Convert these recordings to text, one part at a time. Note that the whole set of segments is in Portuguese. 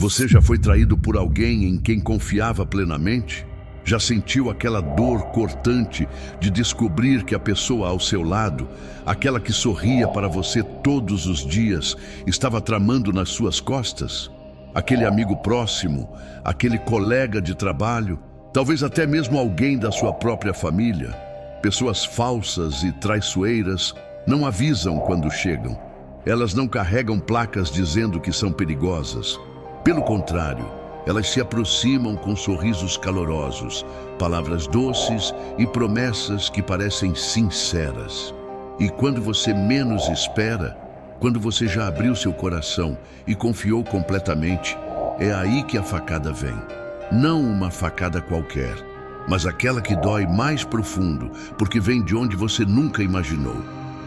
Você já foi traído por alguém em quem confiava plenamente? Já sentiu aquela dor cortante de descobrir que a pessoa ao seu lado, aquela que sorria para você todos os dias, estava tramando nas suas costas? Aquele amigo próximo, aquele colega de trabalho, talvez até mesmo alguém da sua própria família. Pessoas falsas e traiçoeiras não avisam quando chegam. Elas não carregam placas dizendo que são perigosas. Pelo contrário, elas se aproximam com sorrisos calorosos, palavras doces e promessas que parecem sinceras. E quando você menos espera, quando você já abriu seu coração e confiou completamente, é aí que a facada vem. Não uma facada qualquer, mas aquela que dói mais profundo, porque vem de onde você nunca imaginou.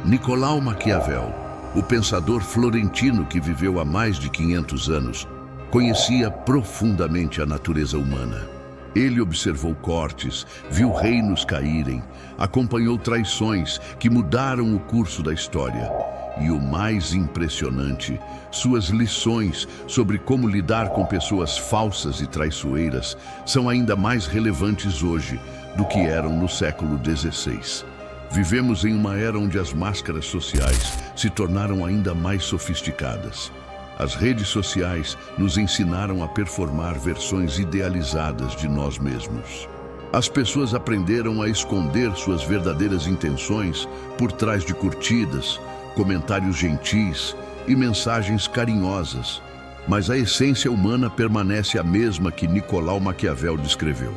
Nicolau Maquiavel, o pensador florentino que viveu há mais de 500 anos, conhecia profundamente a natureza humana. Ele observou cortes, viu reinos caírem, acompanhou traições que mudaram o curso da história. E o mais impressionante, suas lições sobre como lidar com pessoas falsas e traiçoeiras são ainda mais relevantes hoje do que eram no século XVI. Vivemos em uma era onde as máscaras sociais se tornaram ainda mais sofisticadas. As redes sociais nos ensinaram a performar versões idealizadas de nós mesmos. As pessoas aprenderam a esconder suas verdadeiras intenções por trás de curtidas, comentários gentis e mensagens carinhosas. Mas a essência humana permanece a mesma que Nicolau Maquiavel descreveu.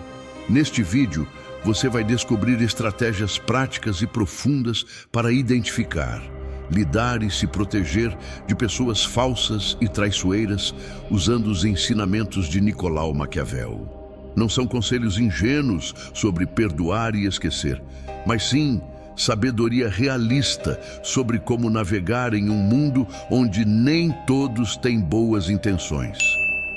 Neste vídeo, você vai descobrir estratégias práticas e profundas para identificar, lidar e se proteger de pessoas falsas e traiçoeiras usando os ensinamentos de Nicolau Maquiavel. Não são conselhos ingênuos sobre perdoar e esquecer, mas sim sabedoria realista sobre como navegar em um mundo onde nem todos têm boas intenções.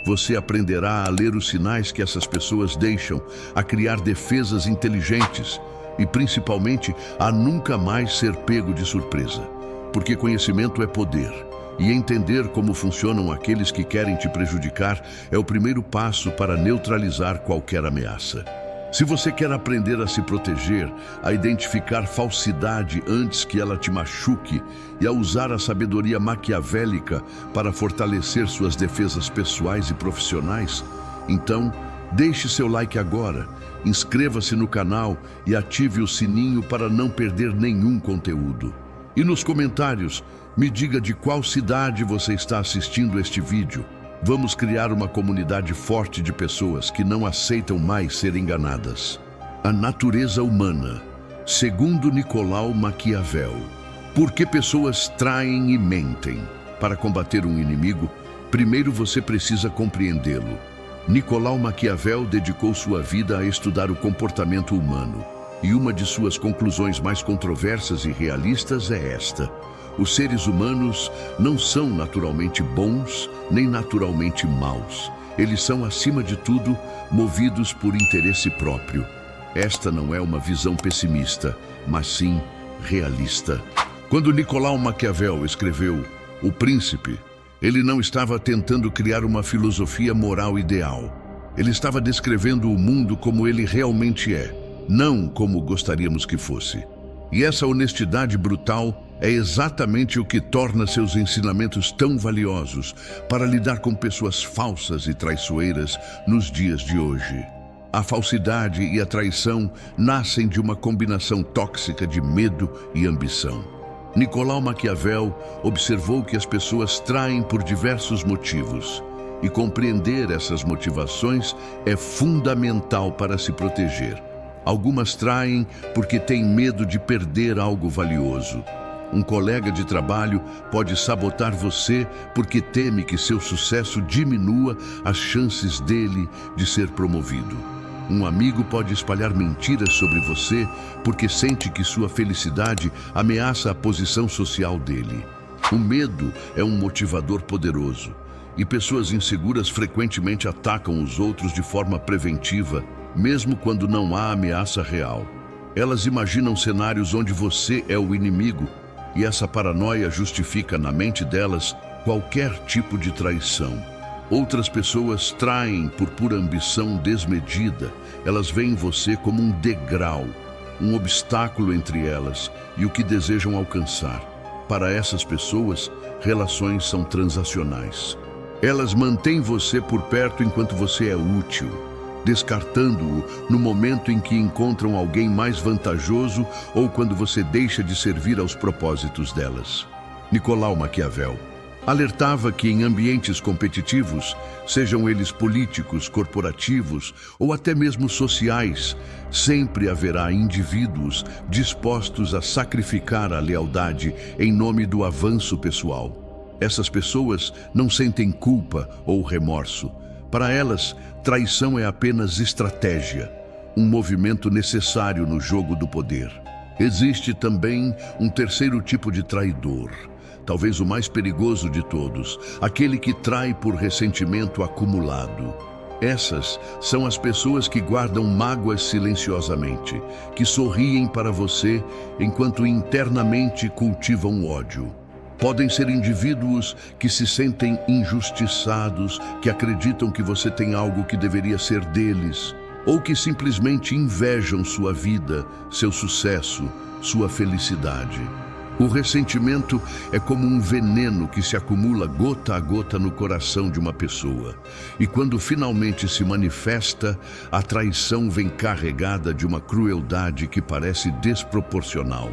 Você aprenderá a ler os sinais que essas pessoas deixam, a criar defesas inteligentes e, principalmente, a nunca mais ser pego de surpresa. Porque conhecimento é poder, e entender como funcionam aqueles que querem te prejudicar é o primeiro passo para neutralizar qualquer ameaça. Se você quer aprender a se proteger, a identificar falsidade antes que ela te machuque e a usar a sabedoria maquiavélica para fortalecer suas defesas pessoais e profissionais, então deixe seu like agora, inscreva-se no canal e ative o sininho para não perder nenhum conteúdo. E nos comentários, me diga de qual cidade você está assistindo este vídeo. Vamos criar uma comunidade forte de pessoas que não aceitam mais ser enganadas. A natureza humana, segundo Nicolau Maquiavel. Por que pessoas traem e mentem? Para combater um inimigo, primeiro você precisa compreendê-lo. Nicolau Maquiavel dedicou sua vida a estudar o comportamento humano. E uma de suas conclusões mais controversas e realistas é esta: os seres humanos não são naturalmente bons nem naturalmente maus. Eles são, acima de tudo, movidos por interesse próprio. Esta não é uma visão pessimista, mas sim realista. Quando Nicolau Maquiavel escreveu O Príncipe, ele não estava tentando criar uma filosofia moral ideal. Ele estava descrevendo o mundo como ele realmente é, não como gostaríamos que fosse. E essa honestidade brutal é exatamente o que torna seus ensinamentos tão valiosos para lidar com pessoas falsas e traiçoeiras nos dias de hoje. A falsidade e a traição nascem de uma combinação tóxica de medo e ambição. Nicolau Maquiavel observou que as pessoas traem por diversos motivos, e compreender essas motivações é fundamental para se proteger. Algumas traem porque têm medo de perder algo valioso. Um colega de trabalho pode sabotar você porque teme que seu sucesso diminua as chances dele de ser promovido. Um amigo pode espalhar mentiras sobre você porque sente que sua felicidade ameaça a posição social dele. O medo é um motivador poderoso, e pessoas inseguras frequentemente atacam os outros de forma preventiva, mesmo quando não há ameaça real. Elas imaginam cenários onde você é o inimigo, e essa paranoia justifica na mente delas qualquer tipo de traição. Outras pessoas traem por pura ambição desmedida. Elas veem você como um degrau, um obstáculo entre elas e o que desejam alcançar. Para essas pessoas, relações são transacionais. Elas mantêm você por perto enquanto você é útil, descartando-o no momento em que encontram alguém mais vantajoso ou quando você deixa de servir aos propósitos delas. Nicolau Maquiavel alertava que em ambientes competitivos, sejam eles políticos, corporativos ou até mesmo sociais, sempre haverá indivíduos dispostos a sacrificar a lealdade em nome do avanço pessoal. Essas pessoas não sentem culpa ou remorso. Para elas, traição é apenas estratégia, um movimento necessário no jogo do poder. Existe também um terceiro tipo de traidor, talvez o mais perigoso de todos, aquele que trai por ressentimento acumulado. Essas são as pessoas que guardam mágoas silenciosamente, que sorriem para você enquanto internamente cultivam ódio. Podem ser indivíduos que se sentem injustiçados, que acreditam que você tem algo que deveria ser deles, ou que simplesmente invejam sua vida, seu sucesso, sua felicidade. O ressentimento é como um veneno que se acumula gota a gota no coração de uma pessoa. E quando finalmente se manifesta, a traição vem carregada de uma crueldade que parece desproporcional.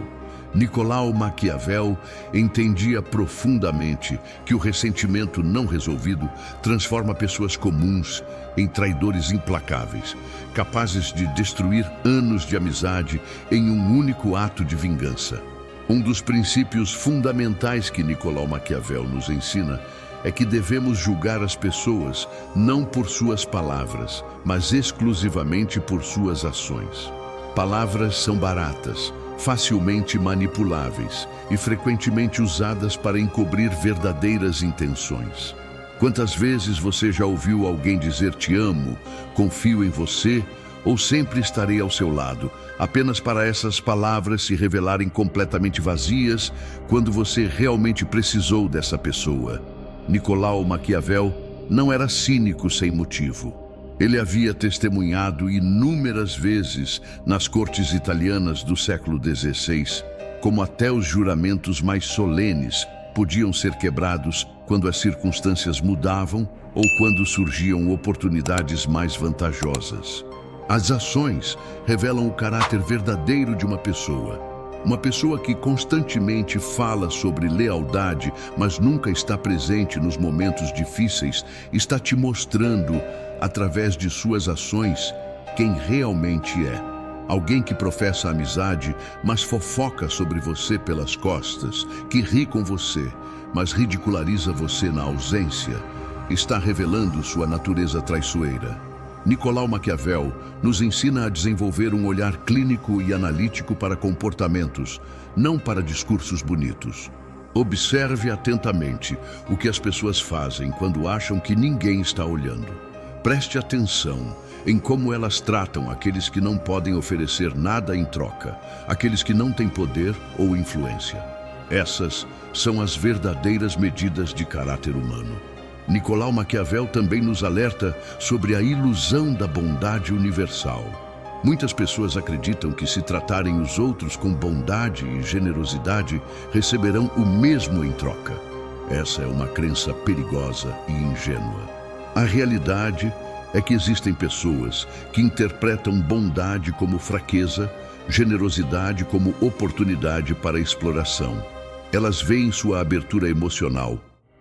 Nicolau Maquiavel entendia profundamente que o ressentimento não resolvido transforma pessoas comuns em traidores implacáveis, capazes de destruir anos de amizade em um único ato de vingança. Um dos princípios fundamentais que Nicolau Maquiavel nos ensina é que devemos julgar as pessoas não por suas palavras, mas exclusivamente por suas ações. Palavras são baratas, facilmente manipuláveis e frequentemente usadas para encobrir verdadeiras intenções. Quantas vezes você já ouviu alguém dizer "te amo", "confio em você" ou "sempre estarei ao seu lado", apenas para essas palavras se revelarem completamente vazias quando você realmente precisou dessa pessoa? Nicolau Maquiavel não era cínico sem motivo. Ele havia testemunhado inúmeras vezes nas cortes italianas do século XVI, como até os juramentos mais solenes podiam ser quebrados quando as circunstâncias mudavam ou quando surgiam oportunidades mais vantajosas. As ações revelam o caráter verdadeiro de uma pessoa. Uma pessoa que constantemente fala sobre lealdade, mas nunca está presente nos momentos difíceis, está te mostrando, através de suas ações, quem realmente é. Alguém que professa amizade, mas fofoca sobre você pelas costas, que ri com você, mas ridiculariza você na ausência, está revelando sua natureza traiçoeira. Nicolau Maquiavel nos ensina a desenvolver um olhar clínico e analítico para comportamentos, não para discursos bonitos. Observe atentamente o que as pessoas fazem quando acham que ninguém está olhando. Preste atenção em como elas tratam aqueles que não podem oferecer nada em troca, aqueles que não têm poder ou influência. Essas são as verdadeiras medidas de caráter humano. Nicolau Maquiavel também nos alerta sobre a ilusão da bondade universal. Muitas pessoas acreditam que, se tratarem os outros com bondade e generosidade, receberão o mesmo em troca. Essa é uma crença perigosa e ingênua. A realidade é que existem pessoas que interpretam bondade como fraqueza, generosidade como oportunidade para exploração. Elas veem sua abertura emocional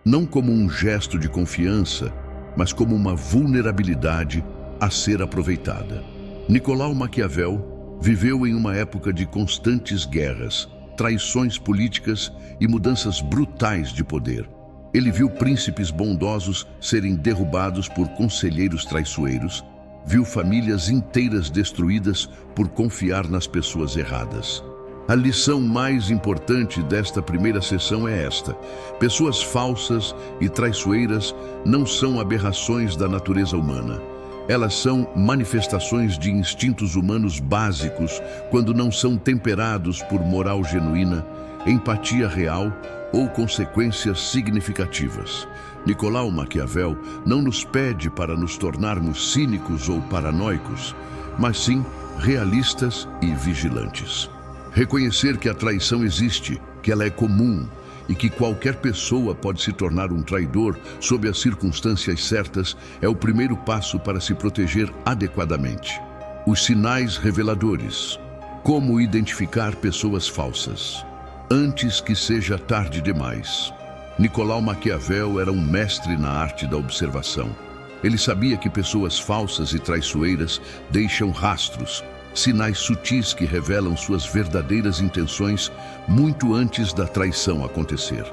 não como um gesto de confiança, mas como uma vulnerabilidade a ser aproveitada. Nicolau Maquiavel viveu em uma época de constantes guerras, traições políticas e mudanças brutais de poder. Ele viu príncipes bondosos serem derrubados por conselheiros traiçoeiros, viu famílias inteiras destruídas por confiar nas pessoas erradas. A lição mais importante desta primeira sessão é esta: pessoas falsas e traiçoeiras não são aberrações da natureza humana. Elas são manifestações de instintos humanos básicos quando não são temperados por moral genuína, empatia real ou consequências significativas. Nicolau Maquiavel não nos pede para nos tornarmos cínicos ou paranoicos, mas sim realistas e vigilantes. Reconhecer que a traição existe, que ela é comum e que qualquer pessoa pode se tornar um traidor sob as circunstâncias certas é o primeiro passo para se proteger adequadamente. Os sinais reveladores. Como identificar pessoas falsas? Antes que seja tarde demais. Nicolau Maquiavel era um mestre na arte da observação. Ele sabia que pessoas falsas e traiçoeiras deixam rastros, sinais sutis que revelam suas verdadeiras intenções muito antes da traição acontecer.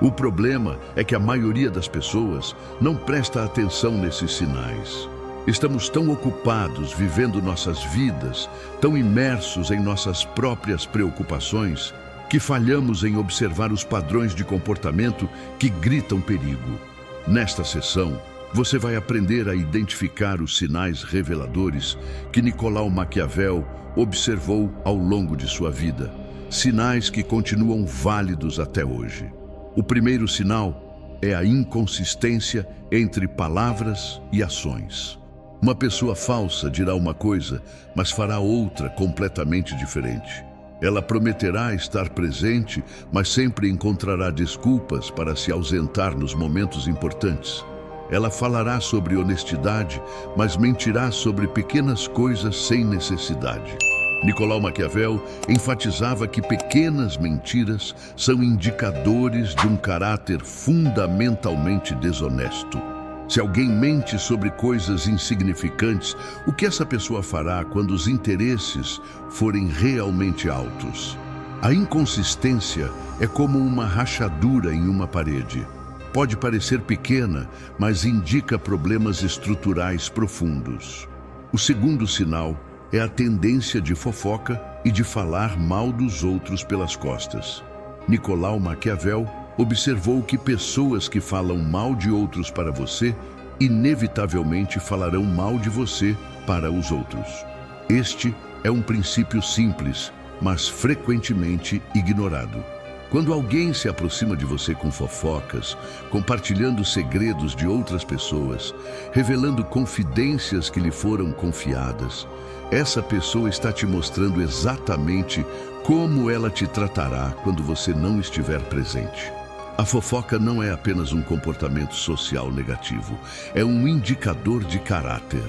O problema é que a maioria das pessoas não presta atenção nesses sinais. Estamos tão ocupados vivendo nossas vidas, tão imersos em nossas próprias preocupações, que falhamos em observar os padrões de comportamento que gritam perigo. Nesta sessão, você vai aprender a identificar os sinais reveladores que Nicolau Maquiavel observou ao longo de sua vida, sinais que continuam válidos até hoje. O primeiro sinal é a inconsistência entre palavras e ações. Uma pessoa falsa dirá uma coisa, mas fará outra completamente diferente. Ela prometerá estar presente, mas sempre encontrará desculpas para se ausentar nos momentos importantes. Ela falará sobre honestidade, mas mentirá sobre pequenas coisas sem necessidade. Nicolau Maquiavel enfatizava que pequenas mentiras são indicadores de um caráter fundamentalmente desonesto. Se alguém mente sobre coisas insignificantes, o que essa pessoa fará quando os interesses forem realmente altos? A inconsistência é como uma rachadura em uma parede. Pode parecer pequena, mas indica problemas estruturais profundos. O segundo sinal é a tendência de fofoca e de falar mal dos outros pelas costas. Nicolau Maquiavel observou que pessoas que falam mal de outros para você, inevitavelmente falarão mal de você para os outros. Este é um princípio simples, mas frequentemente ignorado. Quando alguém se aproxima de você com fofocas, compartilhando segredos de outras pessoas, revelando confidências que lhe foram confiadas, essa pessoa está te mostrando exatamente como ela te tratará quando você não estiver presente. A fofoca não é apenas um comportamento social negativo, é um indicador de caráter.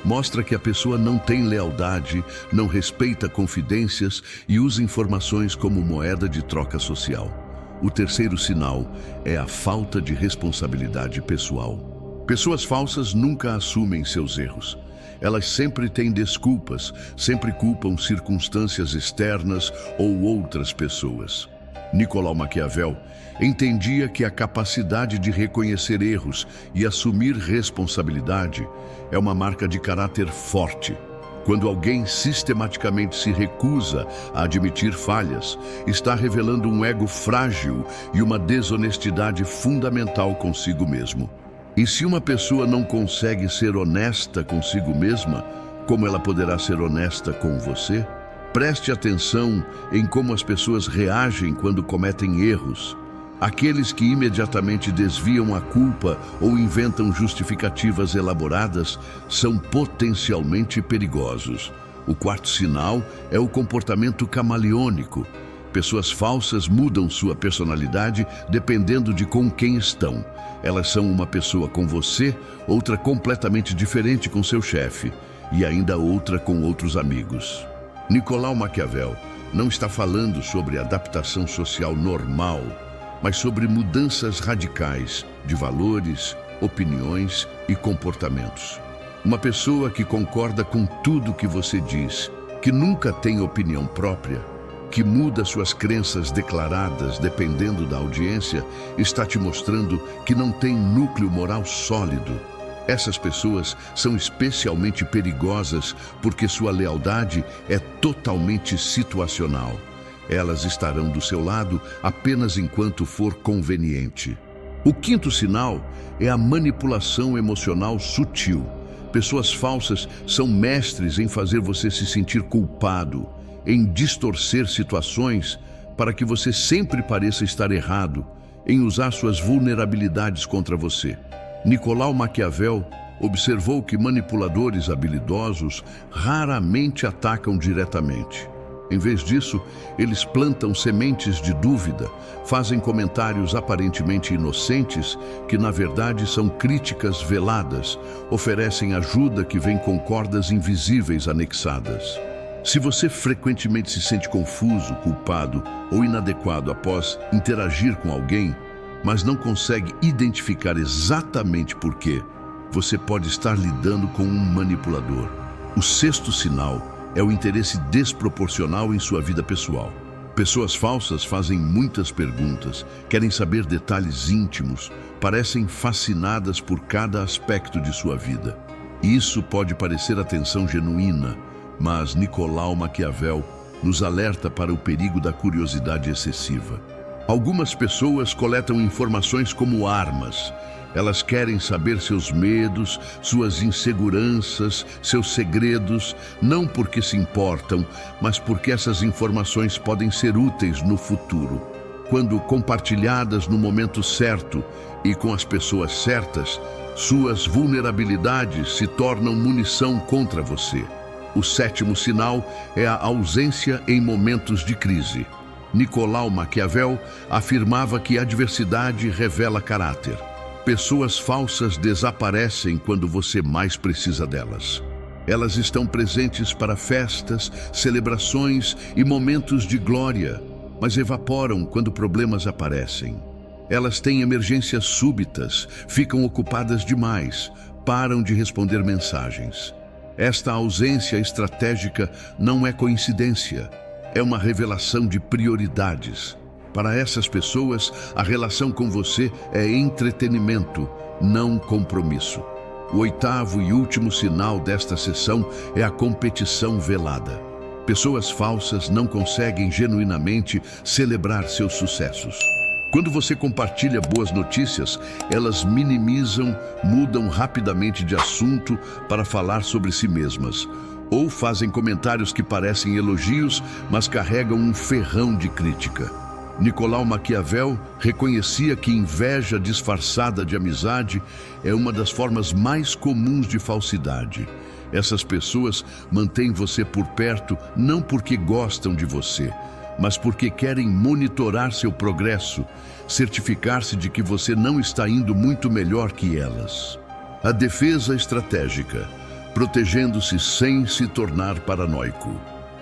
Mostra que a pessoa não tem lealdade, não respeita confidências e usa informações como moeda de troca social. O terceiro sinal é a falta de responsabilidade pessoal. Pessoas falsas nunca assumem seus erros. Elas sempre têm desculpas, sempre culpam circunstâncias externas ou outras pessoas. Nicolau Maquiavel entendia que a capacidade de reconhecer erros e assumir responsabilidade é uma marca de caráter forte. Quando alguém sistematicamente se recusa a admitir falhas, está revelando um ego frágil e uma desonestidade fundamental consigo mesmo. E se uma pessoa não consegue ser honesta consigo mesma, como ela poderá ser honesta com você? Preste atenção em como as pessoas reagem quando cometem erros. Aqueles que imediatamente desviam a culpa ou inventam justificativas elaboradas são potencialmente perigosos. O quarto sinal é o comportamento camaleônico. Pessoas falsas mudam sua personalidade dependendo de com quem estão. Elas são uma pessoa com você, outra completamente diferente com seu chefe e ainda outra com outros amigos. Nicolau Maquiavel não está falando sobre adaptação social normal, mas sobre mudanças radicais de valores, opiniões e comportamentos. Uma pessoa que concorda com tudo que você diz, que nunca tem opinião própria, que muda suas crenças declaradas dependendo da audiência, está te mostrando que não tem núcleo moral sólido. Essas pessoas são especialmente perigosas porque sua lealdade é totalmente situacional. Elas estarão do seu lado apenas enquanto for conveniente. O quinto sinal é a manipulação emocional sutil. Pessoas falsas são mestres em fazer você se sentir culpado, em distorcer situações para que você sempre pareça estar errado em usar suas vulnerabilidades contra você. Nicolau Maquiavel observou que manipuladores habilidosos raramente atacam diretamente. Em vez disso, eles plantam sementes de dúvida, fazem comentários aparentemente inocentes que, na verdade, são críticas veladas, oferecem ajuda que vem com cordas invisíveis anexadas. Se você frequentemente se sente confuso, culpado ou inadequado após interagir com alguém, mas não consegue identificar exatamente por quê, você pode estar lidando com um manipulador. O sexto sinal é o interesse desproporcional em sua vida pessoal. Pessoas falsas fazem muitas perguntas, querem saber detalhes íntimos, parecem fascinadas por cada aspecto de sua vida. Isso pode parecer atenção genuína, mas Nicolau Maquiavel nos alerta para o perigo da curiosidade excessiva. Algumas pessoas coletam informações como armas. Elas querem saber seus medos, suas inseguranças, seus segredos, não porque se importam, mas porque essas informações podem ser úteis no futuro. Quando compartilhadas no momento certo e com as pessoas certas, suas vulnerabilidades se tornam munição contra você. O sétimo sinal é a ausência em momentos de crise. Nicolau Maquiavel afirmava que a adversidade revela caráter. Pessoas falsas desaparecem quando você mais precisa delas. Elas estão presentes para festas, celebrações e momentos de glória, mas evaporam quando problemas aparecem. Elas têm emergências súbitas, ficam ocupadas demais, param de responder mensagens. Esta ausência estratégica não é coincidência, é uma revelação de prioridades. Para essas pessoas, a relação com você é entretenimento, não compromisso. O oitavo e último sinal desta sessão é a competição velada. Pessoas falsas não conseguem genuinamente celebrar seus sucessos. Quando você compartilha boas notícias, elas minimizam, mudam rapidamente de assunto para falar sobre si mesmas, ou fazem comentários que parecem elogios, mas carregam um ferrão de crítica. Nicolau Maquiavel reconhecia que inveja disfarçada de amizade é uma das formas mais comuns de falsidade. Essas pessoas mantêm você por perto não porque gostam de você, mas porque querem monitorar seu progresso, certificar-se de que você não está indo muito melhor que elas. A defesa estratégica, protegendo-se sem se tornar paranoico.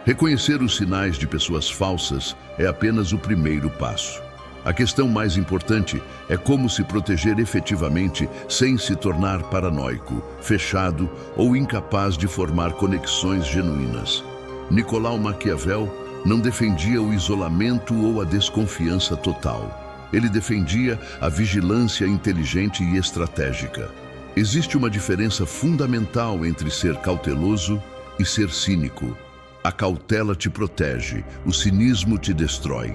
Reconhecer os sinais de pessoas falsas é apenas o primeiro passo. A questão mais importante é como se proteger efetivamente sem se tornar paranoico, fechado ou incapaz de formar conexões genuínas. Nicolau Maquiavel não defendia o isolamento ou a desconfiança total. Ele defendia a vigilância inteligente e estratégica. Existe uma diferença fundamental entre ser cauteloso e ser cínico. A cautela te protege, o cinismo te destrói.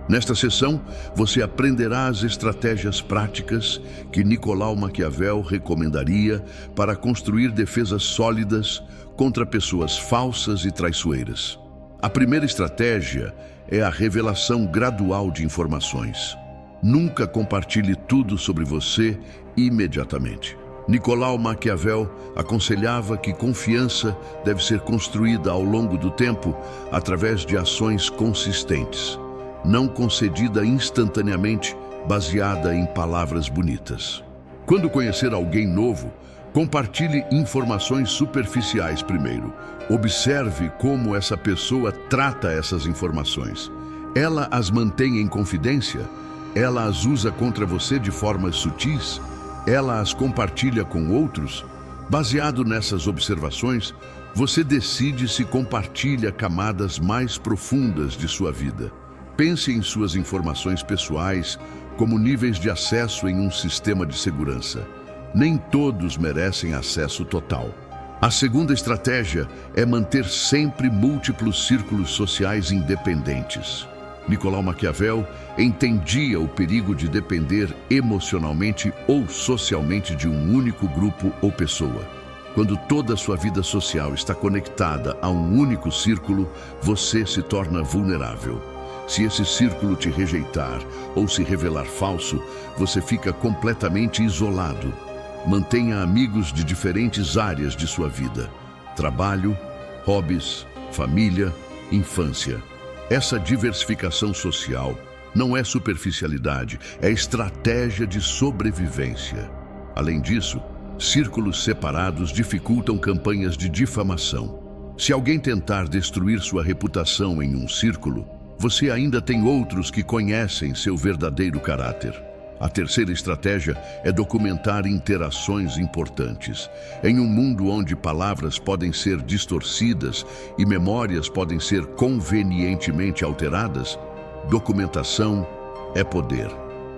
Nesta sessão, você aprenderá as estratégias práticas que Nicolau Maquiavel recomendaria para construir defesas sólidas contra pessoas falsas e traiçoeiras. A primeira estratégia é a revelação gradual de informações. Nunca compartilhe tudo sobre você imediatamente. Nicolau Maquiavel aconselhava que confiança deve ser construída ao longo do tempo através de ações consistentes, não concedida instantaneamente, baseada em palavras bonitas. Quando conhecer alguém novo, compartilhe informações superficiais primeiro. Observe como essa pessoa trata essas informações. Ela as mantém em confidência? Ela as usa contra você de formas sutis? Ela as compartilha com outros? Baseado nessas observações, você decide se compartilha camadas mais profundas de sua vida. Pense em suas informações pessoais como níveis de acesso em um sistema de segurança. Nem todos merecem acesso total. A segunda estratégia é manter sempre múltiplos círculos sociais independentes. Nicolau Maquiavel entendia o perigo de depender emocionalmente ou socialmente de um único grupo ou pessoa. Quando toda a sua vida social está conectada a um único círculo, você se torna vulnerável. Se esse círculo te rejeitar ou se revelar falso, você fica completamente isolado. Mantenha amigos de diferentes áreas de sua vida: trabalho, hobbies, família, infância. Essa diversificação social não é superficialidade, é estratégia de sobrevivência. Além disso, círculos separados dificultam campanhas de difamação. Se alguém tentar destruir sua reputação em um círculo, você ainda tem outros que conhecem seu verdadeiro caráter. A terceira estratégia é documentar interações importantes. Em um mundo onde palavras podem ser distorcidas e memórias podem ser convenientemente alteradas, documentação é poder.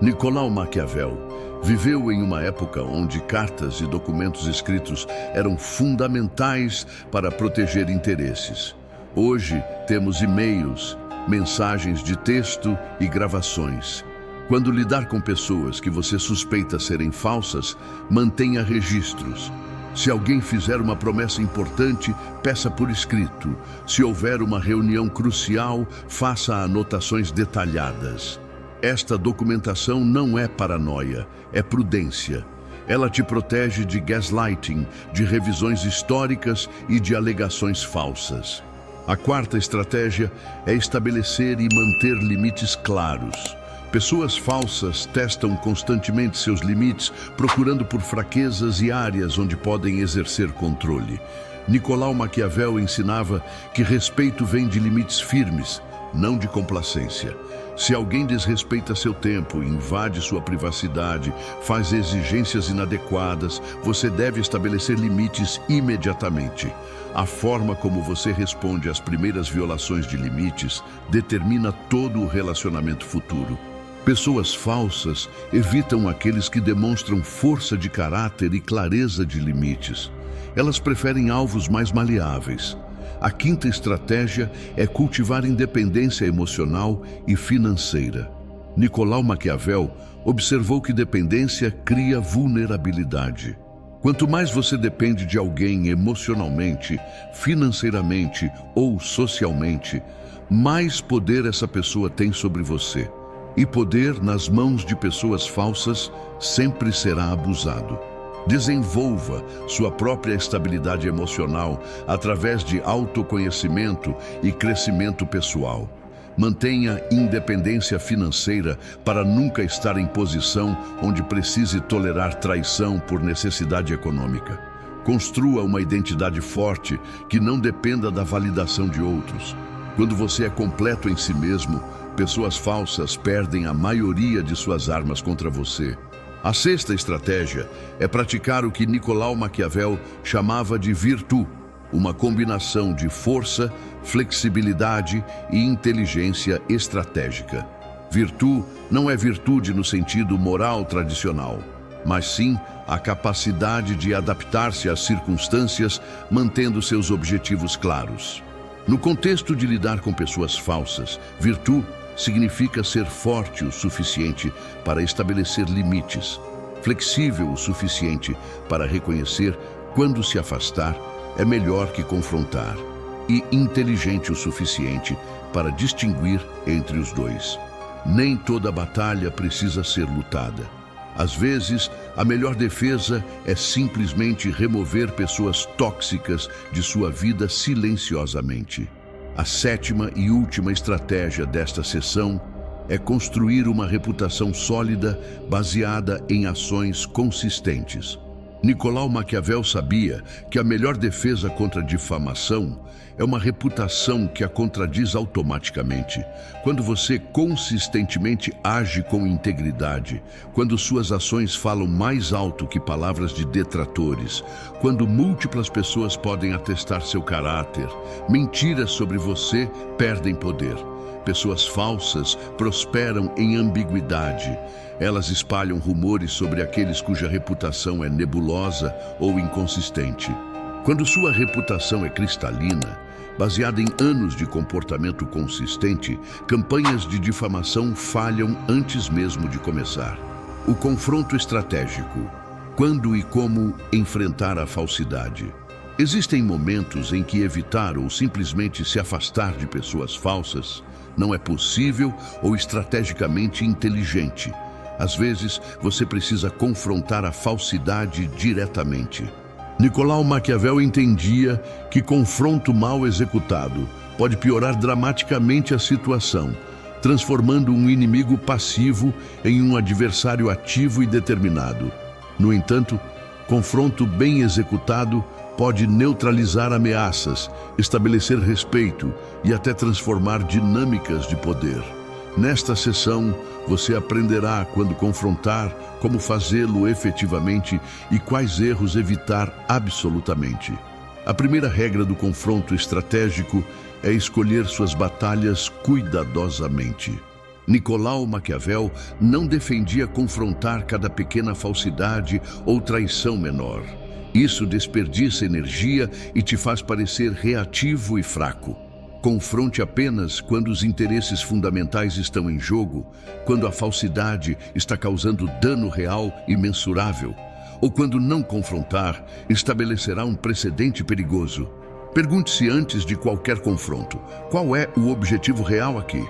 Nicolau Maquiavel viveu em uma época onde cartas e documentos escritos eram fundamentais para proteger interesses. Hoje temos e-mails, mensagens de texto e gravações. Quando lidar com pessoas que você suspeita serem falsas, mantenha registros. Se alguém fizer uma promessa importante, peça por escrito. Se houver uma reunião crucial, faça anotações detalhadas. Esta documentação não é paranoia, é prudência. Ela te protege de gaslighting, de revisões históricas e de alegações falsas. A quarta estratégia é estabelecer e manter limites claros. Pessoas falsas testam constantemente seus limites, procurando por fraquezas e áreas onde podem exercer controle. Nicolau Maquiavel ensinava que respeito vem de limites firmes, não de complacência. Se alguém desrespeita seu tempo, invade sua privacidade, faz exigências inadequadas, você deve estabelecer limites imediatamente. A forma como você responde às primeiras violações de limites determina todo o relacionamento futuro. Pessoas falsas evitam aqueles que demonstram força de caráter e clareza de limites. Elas preferem alvos mais maleáveis. A quinta estratégia é cultivar independência emocional e financeira. Nicolau Maquiavel observou que dependência cria vulnerabilidade. Quanto mais você depende de alguém emocionalmente, financeiramente ou socialmente, mais poder essa pessoa tem sobre você. E poder nas mãos de pessoas falsas sempre será abusado. Desenvolva sua própria estabilidade emocional através de autoconhecimento e crescimento pessoal. Mantenha independência financeira para nunca estar em posição onde precise tolerar traição por necessidade econômica. Construa uma identidade forte que não dependa da validação de outros. Quando você é completo em si mesmo, pessoas falsas perdem a maioria de suas armas contra você. A sexta estratégia é praticar o que Nicolau Maquiavel chamava de virtu, uma combinação de força, flexibilidade e inteligência estratégica. Virtu não é virtude no sentido moral tradicional, mas sim a capacidade de adaptar-se às circunstâncias, mantendo seus objetivos claros. No contexto de lidar com pessoas falsas, virtu significa ser forte o suficiente para estabelecer limites, flexível o suficiente para reconhecer quando se afastar é melhor que confrontar, e inteligente o suficiente para distinguir entre os dois. Nem toda batalha precisa ser lutada. Às vezes, a melhor defesa é simplesmente remover pessoas tóxicas de sua vida silenciosamente. A sétima e última estratégia desta sessão é construir uma reputação sólida baseada em ações consistentes. Nicolau Maquiavel sabia que a melhor defesa contra a difamação é uma reputação que a contradiz automaticamente. Quando você consistentemente age com integridade, quando suas ações falam mais alto que palavras de detratores, quando múltiplas pessoas podem atestar seu caráter, mentiras sobre você perdem poder. Pessoas falsas prosperam em ambiguidade. Elas espalham rumores sobre aqueles cuja reputação é nebulosa ou inconsistente. Quando sua reputação é cristalina, baseada em anos de comportamento consistente, campanhas de difamação falham antes mesmo de começar. O confronto estratégico. Quando e como enfrentar a falsidade? Existem momentos em que evitar ou simplesmente se afastar de pessoas falsas não é possível ou estrategicamente inteligente. Às vezes, você precisa confrontar a falsidade diretamente. Nicolau Maquiavel entendia que confronto mal executado pode piorar dramaticamente a situação, transformando um inimigo passivo em um adversário ativo e determinado. No entanto, confronto bem executado pode neutralizar ameaças, estabelecer respeito e até transformar dinâmicas de poder. Nesta sessão, você aprenderá, quando confrontar, como fazê-lo efetivamente e quais erros evitar absolutamente. A primeira regra do confronto estratégico é escolher suas batalhas cuidadosamente. Nicolau Maquiavel não defendia confrontar cada pequena falsidade ou traição menor. Isso desperdiça energia e te faz parecer reativo e fraco. Confronte apenas quando os interesses fundamentais estão em jogo, quando a falsidade está causando dano real e mensurável, ou quando não confrontar estabelecerá um precedente perigoso. Pergunte-se antes de qualquer confronto: qual é o objetivo real aqui?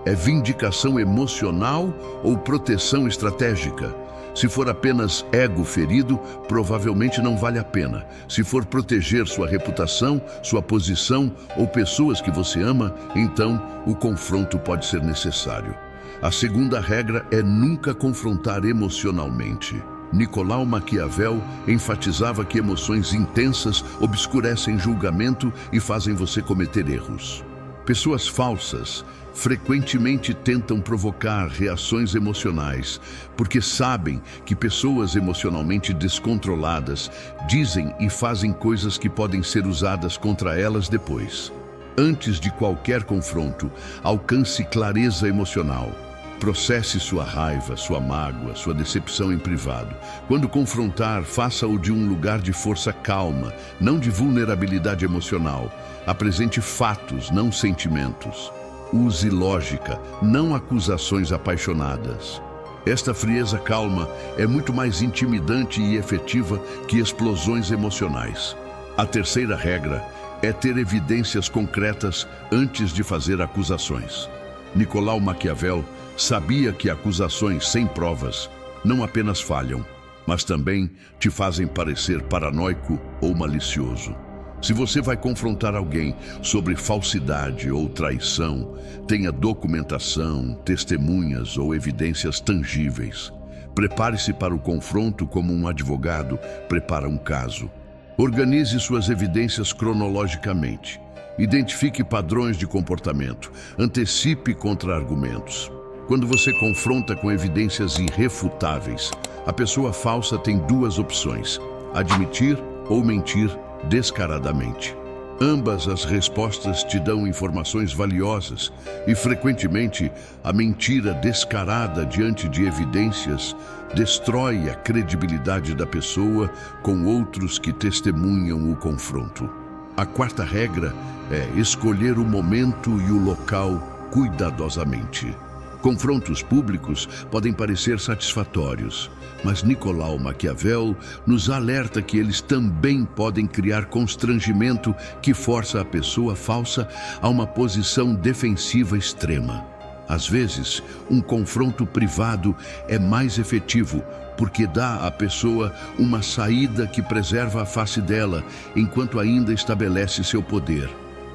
É vindicação emocional ou proteção estratégica? Se for apenas ego ferido, provavelmente não vale a pena. Se for proteger sua reputação, sua posição ou pessoas que você ama, então o confronto pode ser necessário. A segunda regra é nunca confrontar emocionalmente. Nicolau Maquiavel enfatizava que emoções intensas obscurecem julgamento e fazem você cometer erros. Pessoas falsas frequentemente tentam provocar reações emocionais, porque sabem que pessoas emocionalmente descontroladas dizem e fazem coisas que podem ser usadas contra elas depois. Antes de qualquer confronto, alcance clareza emocional. Processe sua raiva, sua mágoa, sua decepção em privado. Quando confrontar, faça-o de um lugar de força calma, não de vulnerabilidade emocional. Apresente fatos, não sentimentos. Use lógica, não acusações apaixonadas. Esta frieza calma é muito mais intimidante e efetiva que explosões emocionais. A terceira regra é ter evidências concretas antes de fazer acusações. Nicolau Maquiavel sabia que acusações sem provas não apenas falham, mas também te fazem parecer paranoico ou malicioso. Se você vai confrontar alguém sobre falsidade ou traição, tenha documentação, testemunhas ou evidências tangíveis. Prepare-se para o confronto como um advogado prepara um caso. Organize suas evidências cronologicamente. Identifique padrões de comportamento. Antecipe contra-argumentos. Quando você confronta com evidências irrefutáveis, a pessoa falsa tem duas opções: admitir ou mentir descaradamente. Ambas as respostas te dão informações valiosas e, frequentemente, a mentira descarada diante de evidências destrói a credibilidade da pessoa com outros que testemunham o confronto. A quarta regra é escolher o momento e o local cuidadosamente. Confrontos públicos podem parecer satisfatórios, mas Nicolau Maquiavel nos alerta que eles também podem criar constrangimento que força a pessoa falsa a uma posição defensiva extrema. Às vezes, um confronto privado é mais efetivo porque dá à pessoa uma saída que preserva a face dela enquanto ainda estabelece seu poder.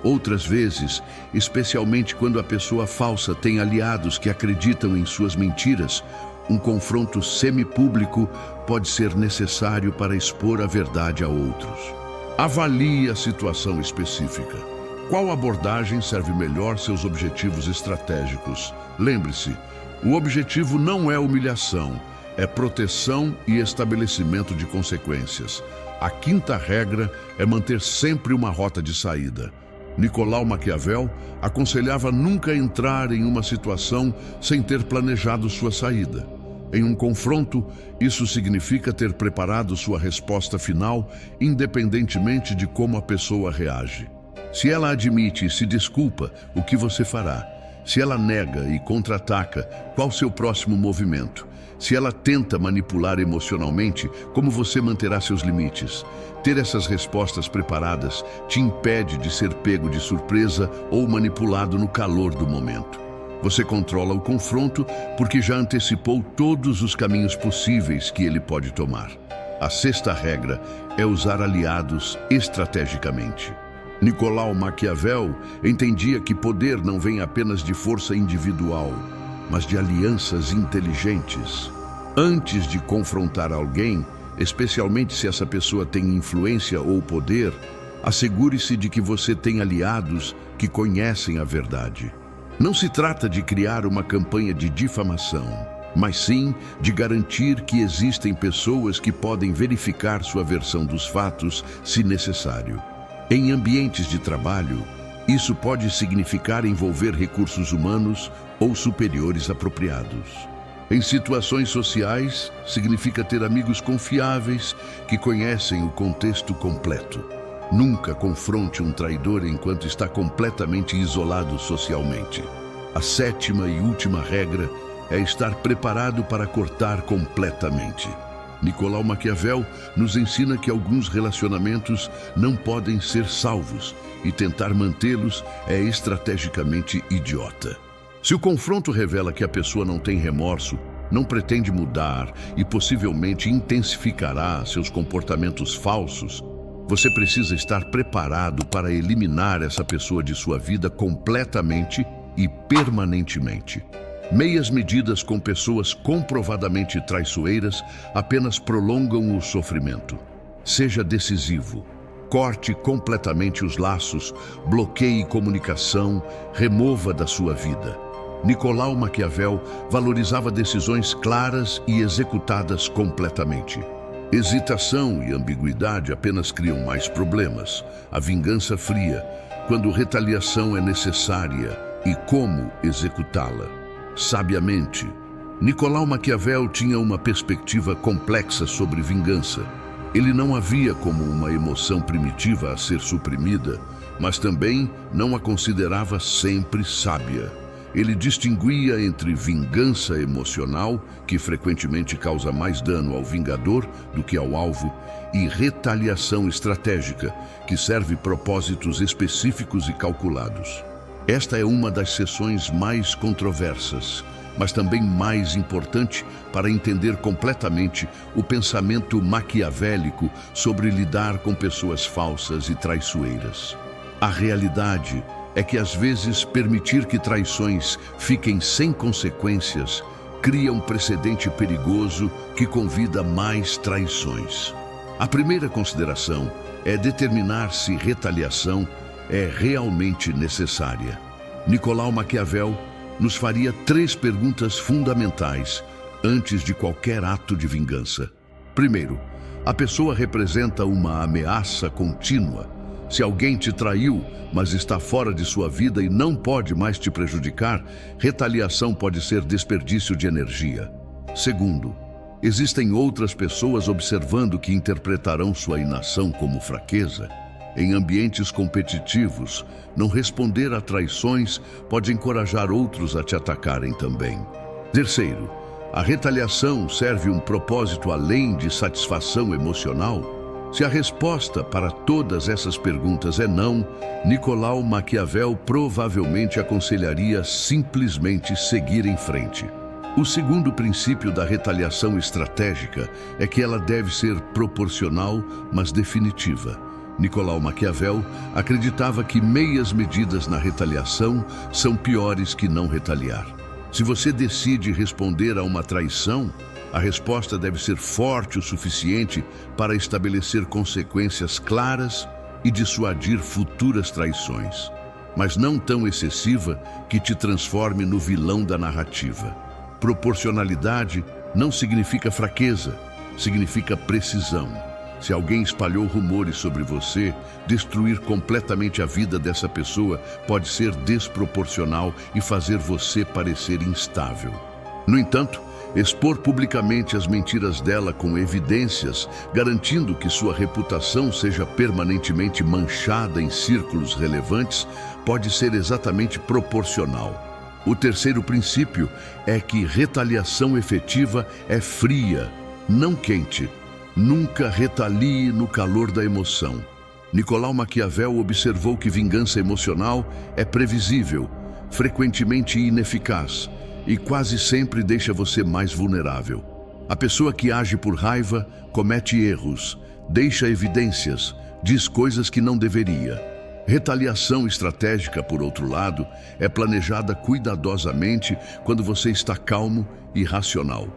Outras vezes, especialmente quando a pessoa falsa tem aliados que acreditam em suas mentiras, um confronto semipúblico pode ser necessário para expor a verdade a outros. Avalie a situação específica. Qual abordagem serve melhor seus objetivos estratégicos? Lembre-se, o objetivo não é humilhação, é proteção e estabelecimento de consequências. A quinta regra é manter sempre uma rota de saída. Nicolau Maquiavel aconselhava nunca entrar em uma situação sem ter planejado sua saída. Em um confronto, isso significa ter preparado sua resposta final, independentemente de como a pessoa reage. Se ela admite e se desculpa, o que você fará? Se ela nega e contra-ataca, qual seu próximo movimento? Se ela tenta manipular emocionalmente, como você manterá seus limites? Ter essas respostas preparadas te impede de ser pego de surpresa ou manipulado no calor do momento. Você controla o confronto porque já antecipou todos os caminhos possíveis que ele pode tomar. A sexta regra é usar aliados estrategicamente. Nicolau Maquiavel entendia que poder não vem apenas de força individual, mas de alianças inteligentes. Antes de confrontar alguém, especialmente se essa pessoa tem influência ou poder, assegure-se de que você tem aliados que conhecem a verdade. Não se trata de criar uma campanha de difamação, mas sim de garantir que existem pessoas que podem verificar sua versão dos fatos, se necessário. Em ambientes de trabalho, isso pode significar envolver recursos humanos ou superiores apropriados. Em situações sociais, significa ter amigos confiáveis que conhecem o contexto completo. Nunca confronte um traidor enquanto está completamente isolado socialmente. A sétima e última regra é estar preparado para cortar completamente. Nicolau Maquiavel nos ensina que alguns relacionamentos não podem ser salvos e tentar mantê-los é estrategicamente idiota. Se o confronto revela que a pessoa não tem remorso, não pretende mudar e possivelmente intensificará seus comportamentos falsos, você precisa estar preparado para eliminar essa pessoa de sua vida completamente e permanentemente. Meias medidas com pessoas comprovadamente traiçoeiras apenas prolongam o sofrimento. Seja decisivo. Corte completamente os laços, bloqueie comunicação, remova da sua vida. Nicolau Maquiavel valorizava decisões claras e executadas completamente. Hesitação e ambiguidade apenas criam mais problemas. A vingança fria, quando retaliação é necessária e como executá-la. Sabiamente, Nicolau Maquiavel tinha uma perspectiva complexa sobre vingança. Ele não a via como uma emoção primitiva a ser suprimida, mas também não a considerava sempre sábia. Ele distinguia entre vingança emocional, que frequentemente causa mais dano ao vingador do que ao alvo, e retaliação estratégica, que serve propósitos específicos e calculados. Esta é uma das seções mais controversas, mas também mais importante para entender completamente o pensamento maquiavélico sobre lidar com pessoas falsas e traiçoeiras. A realidade é que às vezes permitir que traições fiquem sem consequências cria um precedente perigoso que convida mais traições. A primeira consideração é determinar se retaliação é realmente necessária. Nicolau Maquiavel nos faria 3 perguntas fundamentais antes de qualquer ato de vingança. Primeiro, a pessoa representa uma ameaça contínua. Se alguém te traiu, mas está fora de sua vida e não pode mais te prejudicar, retaliação pode ser desperdício de energia. Segundo, existem outras pessoas observando que interpretarão sua inação como fraqueza. Em ambientes competitivos, não responder a traições pode encorajar outros a te atacarem também. Terceiro, a retaliação serve um propósito além de satisfação emocional? Se a resposta para todas essas perguntas é não, Nicolau Maquiavel provavelmente aconselharia simplesmente seguir em frente. O segundo princípio da retaliação estratégica é que ela deve ser proporcional, mas definitiva. Nicolau Maquiavel acreditava que meias medidas na retaliação são piores que não retaliar. Se você decide responder a uma traição, a resposta deve ser forte o suficiente para estabelecer consequências claras e dissuadir futuras traições, mas não tão excessiva que te transforme no vilão da narrativa. Proporcionalidade não significa fraqueza, significa precisão. Se alguém espalhou rumores sobre você, destruir completamente a vida dessa pessoa pode ser desproporcional e fazer você parecer instável. No entanto, expor publicamente as mentiras dela com evidências, garantindo que sua reputação seja permanentemente manchada em círculos relevantes, pode ser exatamente proporcional. O terceiro princípio é que retaliação efetiva é fria, não quente. Nunca retalie no calor da emoção. Nicolau Maquiavel observou que vingança emocional é previsível, frequentemente ineficaz e quase sempre deixa você mais vulnerável. A pessoa que age por raiva comete erros, deixa evidências, diz coisas que não deveria. Retaliação estratégica, por outro lado, é planejada cuidadosamente quando você está calmo e racional.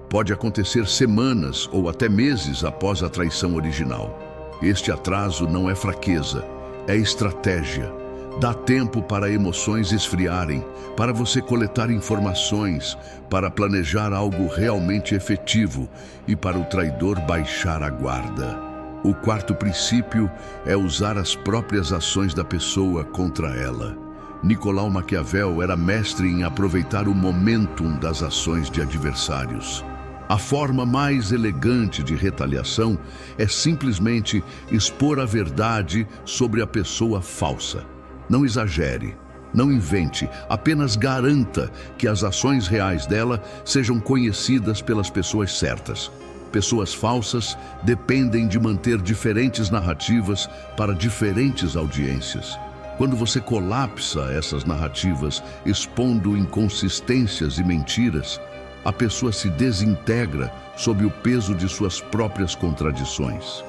Pode acontecer semanas ou até meses após a traição original. Este atraso não é fraqueza, é estratégia. Dá tempo para emoções esfriarem, para você coletar informações, para planejar algo realmente efetivo e para o traidor baixar a guarda. O quarto princípio é usar as próprias ações da pessoa contra ela. Nicolau Maquiavel era mestre em aproveitar o momentum das ações de adversários. A forma mais elegante de retaliação é simplesmente expor a verdade sobre a pessoa falsa. Não exagere, não invente, apenas garanta que as ações reais dela sejam conhecidas pelas pessoas certas. Pessoas falsas dependem de manter diferentes narrativas para diferentes audiências. Quando você colapsa essas narrativas, expondo inconsistências e mentiras, a pessoa se desintegra sob o peso de suas próprias contradições.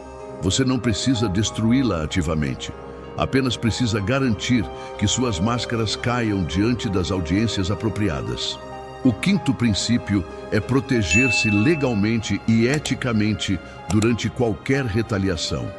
Você não precisa destruí-la ativamente, apenas precisa garantir que suas máscaras caiam diante das audiências apropriadas. O quinto princípio é proteger-se legalmente e eticamente durante qualquer retaliação.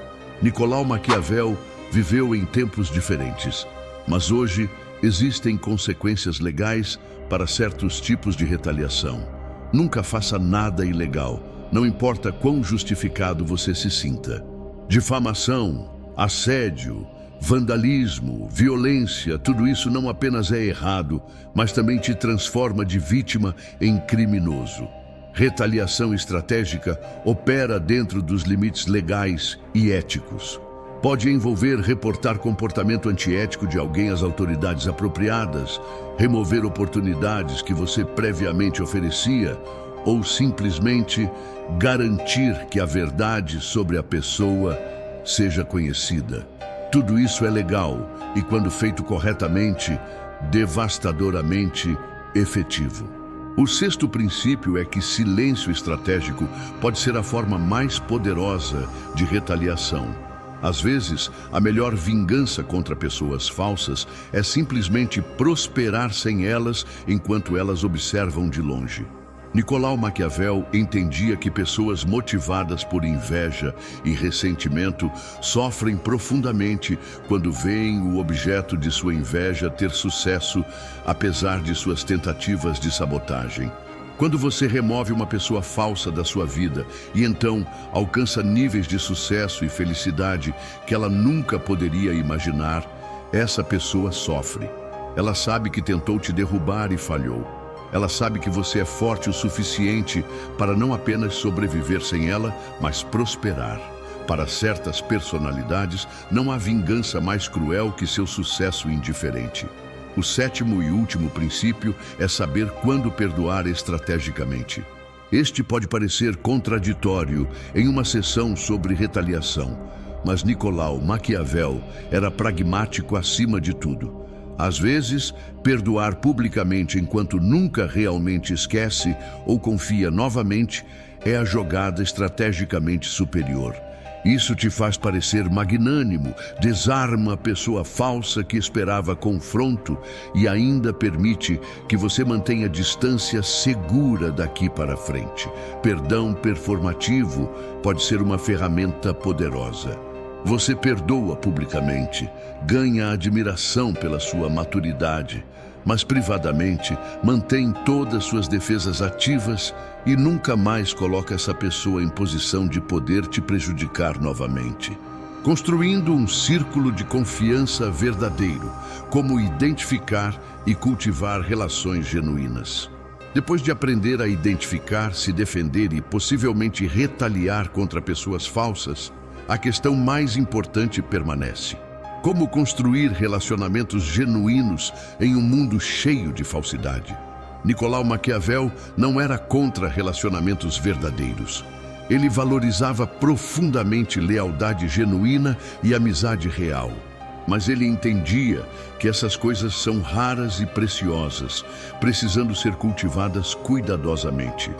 Nicolau Maquiavel viveu em tempos diferentes, mas hoje existem consequências legais para certos tipos de retaliação. Nunca faça nada ilegal, não importa quão justificado você se sinta. Difamação, assédio, vandalismo, violência, tudo isso não apenas é errado, mas também te transforma de vítima em criminoso. Retaliação estratégica opera dentro dos limites legais e éticos. Pode envolver reportar comportamento antiético de alguém às autoridades apropriadas, remover oportunidades que você previamente oferecia ou simplesmente garantir que a verdade sobre a pessoa seja conhecida. Tudo isso é legal e, quando feito corretamente, devastadoramente efetivo. O sexto princípio é que silêncio estratégico pode ser a forma mais poderosa de retaliação. Às vezes, a melhor vingança contra pessoas falsas é simplesmente prosperar sem elas enquanto elas observam de longe. Nicolau Maquiavel entendia que pessoas motivadas por inveja e ressentimento sofrem profundamente quando veem o objeto de sua inveja ter sucesso, apesar de suas tentativas de sabotagem. Quando você remove uma pessoa falsa da sua vida e então alcança níveis de sucesso e felicidade que ela nunca poderia imaginar, essa pessoa sofre. Ela sabe que tentou te derrubar e falhou. Ela sabe que você é forte o suficiente para não apenas sobreviver sem ela, mas prosperar. Para certas personalidades, não há vingança mais cruel que seu sucesso indiferente. O sétimo e último princípio é saber quando perdoar estrategicamente. Este pode parecer contraditório em uma sessão sobre retaliação, mas Nicolau Maquiavel era pragmático acima de tudo. Às vezes, perdoar publicamente enquanto nunca realmente esquece ou confia novamente é a jogada estrategicamente superior. Isso te faz parecer magnânimo, desarma a pessoa falsa que esperava confronto e ainda permite que você mantenha distância segura daqui para frente. Perdão performativo pode ser uma ferramenta poderosa. Você perdoa publicamente, ganha admiração pela sua maturidade, mas privadamente mantém todas suas defesas ativas e nunca mais coloca essa pessoa em posição de poder te prejudicar novamente. Construindo um círculo de confiança verdadeiro, como identificar e cultivar relações genuínas. Depois de aprender a identificar, se defender e possivelmente retaliar contra pessoas falsas, a questão mais importante permanece. Como construir relacionamentos genuínos em um mundo cheio de falsidade? Nicolau Maquiavel não era contra relacionamentos verdadeiros. Ele valorizava profundamente lealdade genuína e amizade real. Mas ele entendia que essas coisas são raras e preciosas, precisando ser cultivadas cuidadosamente.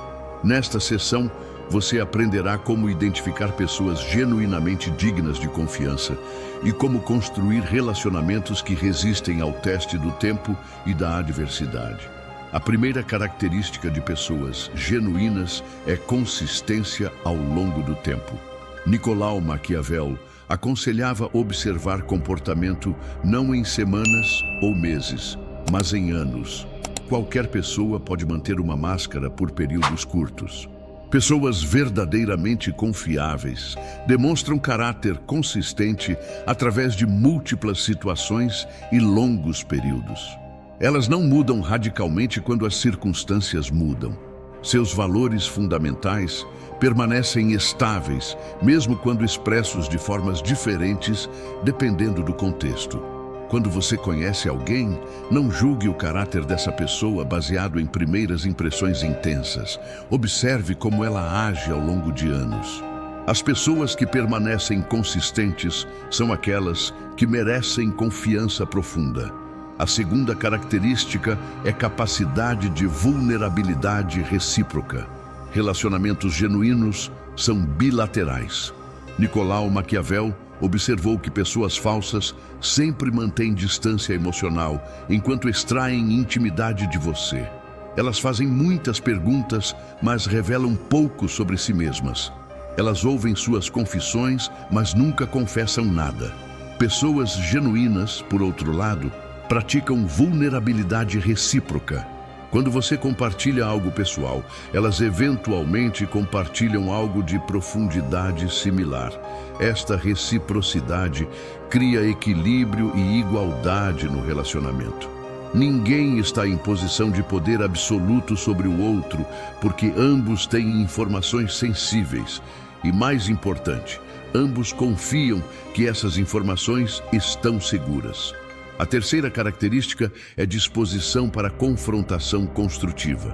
Nesta sessão, você aprenderá como identificar pessoas genuinamente dignas de confiança e como construir relacionamentos que resistem ao teste do tempo e da adversidade. A primeira característica de pessoas genuínas é consistência ao longo do tempo. Nicolau Maquiavel aconselhava observar comportamento não em semanas ou meses, mas em anos. Qualquer pessoa pode manter uma máscara por períodos curtos. Pessoas verdadeiramente confiáveis demonstram caráter consistente através de múltiplas situações e longos períodos. Elas não mudam radicalmente quando as circunstâncias mudam. Seus valores fundamentais permanecem estáveis, mesmo quando expressos de formas diferentes, dependendo do contexto. Quando você conhece alguém, não julgue o caráter dessa pessoa baseado em primeiras impressões intensas. Observe como ela age ao longo de anos. As pessoas que permanecem consistentes são aquelas que merecem confiança profunda. A segunda característica é capacidade de vulnerabilidade recíproca. Relacionamentos genuínos são bilaterais. Nicolau Maquiavel observou que pessoas falsas sempre mantêm distância emocional enquanto extraem intimidade de você. Elas fazem muitas perguntas, mas revelam pouco sobre si mesmas. Elas ouvem suas confissões, mas nunca confessam nada. Pessoas genuínas, por outro lado, praticam vulnerabilidade recíproca. Quando você compartilha algo pessoal, elas eventualmente compartilham algo de profundidade similar. Esta reciprocidade cria equilíbrio e igualdade no relacionamento. Ninguém está em posição de poder absoluto sobre o outro, porque ambos têm informações sensíveis. E mais importante, ambos confiam que essas informações estão seguras. A terceira característica é disposição para confrontação construtiva.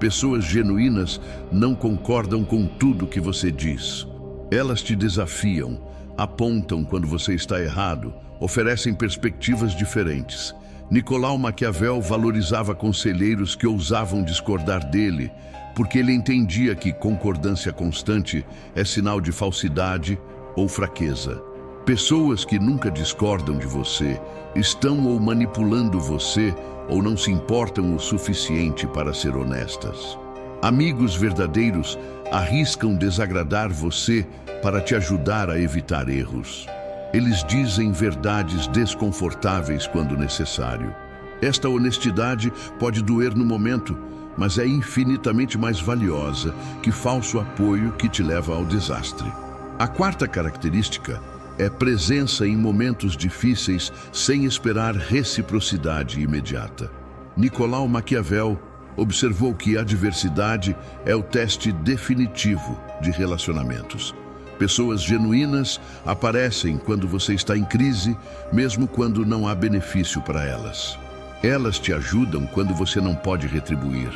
Pessoas genuínas não concordam com tudo que você diz. Elas te desafiam, apontam quando você está errado, oferecem perspectivas diferentes. Nicolau Maquiavel valorizava conselheiros que ousavam discordar dele, porque ele entendia que concordância constante é sinal de falsidade ou fraqueza. Pessoas que nunca discordam de você estão ou manipulando você ou não se importam o suficiente para ser honestas. Amigos verdadeiros arriscam desagradar você para te ajudar a evitar erros. Eles dizem verdades desconfortáveis quando necessário. Esta honestidade pode doer no momento, mas é infinitamente mais valiosa que falso apoio que te leva ao desastre. A quarta característica é presença em momentos difíceis sem esperar reciprocidade imediata. Nicolau Maquiavel observou que a adversidade é o teste definitivo de relacionamentos. Pessoas genuínas aparecem quando você está em crise, mesmo quando não há benefício para elas. Elas te ajudam quando você não pode retribuir.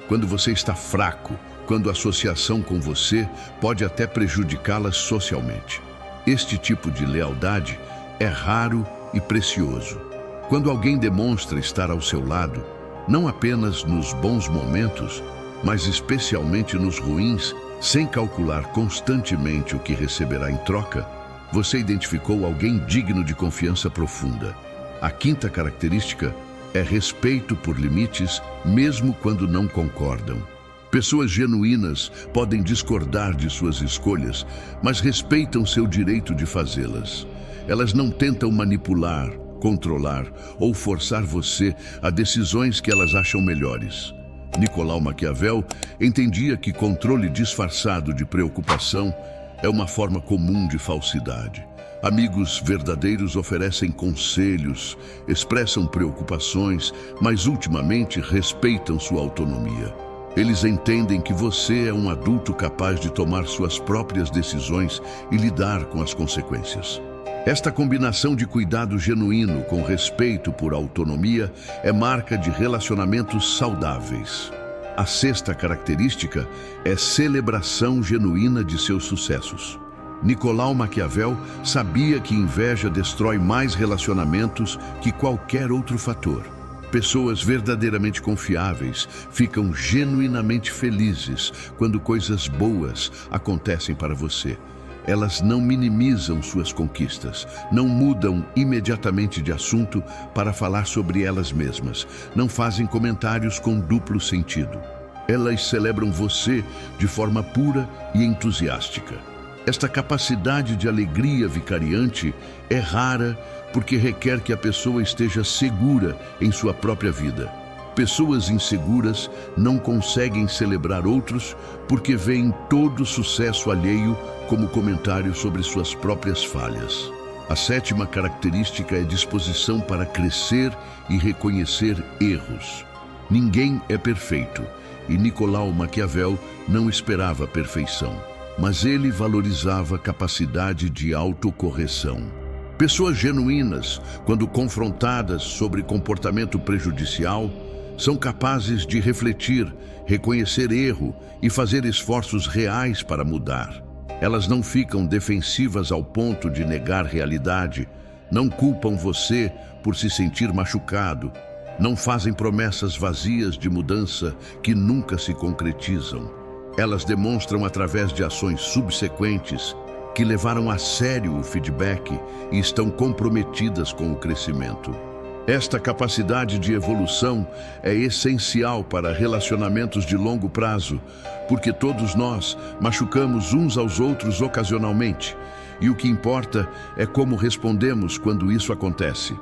Quando você está fraco, quando a associação com você pode até prejudicá-las socialmente. Este tipo de lealdade é raro e precioso. Quando alguém demonstra estar ao seu lado, não apenas nos bons momentos, mas especialmente nos ruins, sem calcular constantemente o que receberá em troca, você identificou alguém digno de confiança profunda. A quinta característica é respeito por limites, mesmo quando não concordam. Pessoas genuínas podem discordar de suas escolhas, mas respeitam seu direito de fazê-las. Elas não tentam manipular, controlar ou forçar você a decisões que elas acham melhores. Nicolau Maquiavel entendia que controle disfarçado de preocupação é uma forma comum de falsidade. Amigos verdadeiros oferecem conselhos, expressam preocupações, mas ultimamente respeitam sua autonomia. Eles entendem que você é um adulto capaz de tomar suas próprias decisões e lidar com as consequências. Esta combinação de cuidado genuíno com respeito por autonomia é marca de relacionamentos saudáveis. A sexta característica é celebração genuína de seus sucessos. Nicolau Maquiavel sabia que inveja destrói mais relacionamentos que qualquer outro fator. Pessoas verdadeiramente confiáveis ficam genuinamente felizes quando coisas boas acontecem para você. Elas não minimizam suas conquistas, não mudam imediatamente de assunto para falar sobre elas mesmas, não fazem comentários com duplo sentido. Elas celebram você de forma pura e entusiástica. Esta capacidade de alegria vicariante é rara porque requer que a pessoa esteja segura em sua própria vida. Pessoas inseguras não conseguem celebrar outros porque veem todo sucesso alheio como comentário sobre suas próprias falhas. A sétima característica é disposição para crescer e reconhecer erros. Ninguém é perfeito e Nicolau Maquiavel não esperava a perfeição, mas ele valorizava a capacidade de autocorreção. Pessoas genuínas, quando confrontadas sobre comportamento prejudicial, são capazes de refletir, reconhecer erro e fazer esforços reais para mudar. Elas não ficam defensivas ao ponto de negar realidade, não culpam você por se sentir machucado, não fazem promessas vazias de mudança que nunca se concretizam. Elas demonstram através de ações subsequentes que levaram a sério o feedback e estão comprometidas com o crescimento. Esta capacidade de evolução é essencial para relacionamentos de longo prazo, porque todos nós machucamos uns aos outros ocasionalmente, e o que importa é como respondemos quando isso acontece.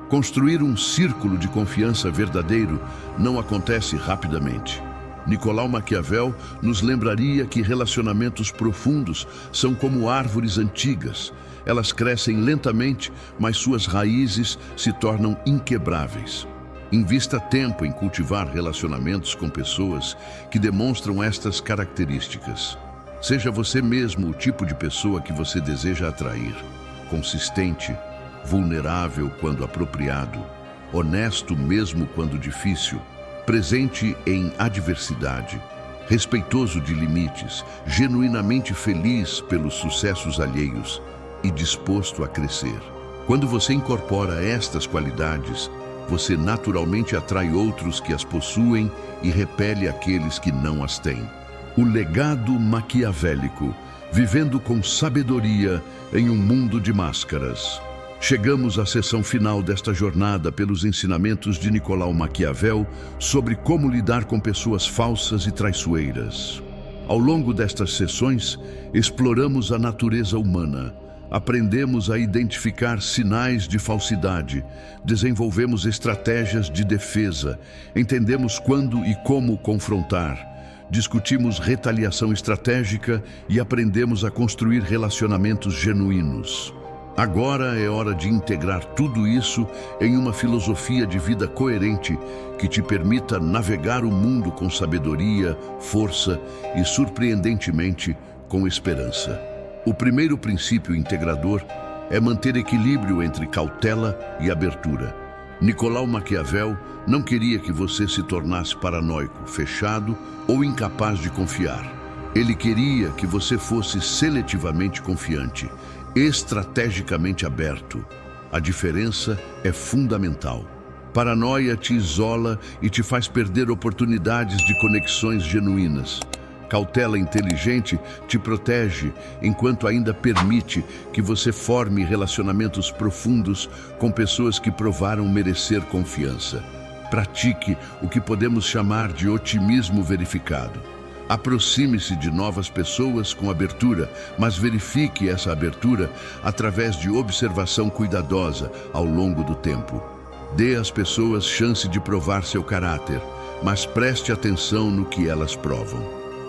Construir um círculo de confiança verdadeiro não acontece rapidamente. Nicolau Maquiavel nos lembraria que relacionamentos profundos são como árvores antigas. Elas crescem lentamente, mas suas raízes se tornam inquebráveis. Invista tempo em cultivar relacionamentos com pessoas que demonstram estas características. Seja você mesmo o tipo de pessoa que você deseja atrair. Consistente, vulnerável quando apropriado, honesto mesmo quando difícil, presente em adversidade, respeitoso de limites, genuinamente feliz pelos sucessos alheios e disposto a crescer. Quando você incorpora estas qualidades, você naturalmente atrai outros que as possuem e repele aqueles que não as têm. O legado maquiavélico, vivendo com sabedoria em um mundo de máscaras. Chegamos à sessão final desta jornada pelos ensinamentos de Nicolau Maquiavel sobre como lidar com pessoas falsas e traiçoeiras. Ao longo destas sessões, exploramos a natureza humana, aprendemos a identificar sinais de falsidade, desenvolvemos estratégias de defesa, entendemos quando e como confrontar, discutimos retaliação estratégica e aprendemos a construir relacionamentos genuínos. Agora é hora de integrar tudo isso em uma filosofia de vida coerente que te permita navegar o mundo com sabedoria, força e, surpreendentemente, com esperança. O primeiro princípio integrador é manter equilíbrio entre cautela e abertura. Nicolau Maquiavel não queria que você se tornasse paranoico, fechado ou incapaz de confiar. Ele queria que você fosse seletivamente confiante, estrategicamente aberto. A diferença é fundamental. Paranoia te isola e te faz perder oportunidades de conexões genuínas. Cautela inteligente te protege enquanto ainda permite que você forme relacionamentos profundos com pessoas que provaram merecer confiança. Pratique o que podemos chamar de otimismo verificado. Aproxime-se de novas pessoas com abertura, mas verifique essa abertura através de observação cuidadosa ao longo do tempo. Dê às pessoas chance de provar seu caráter, mas preste atenção no que elas provam.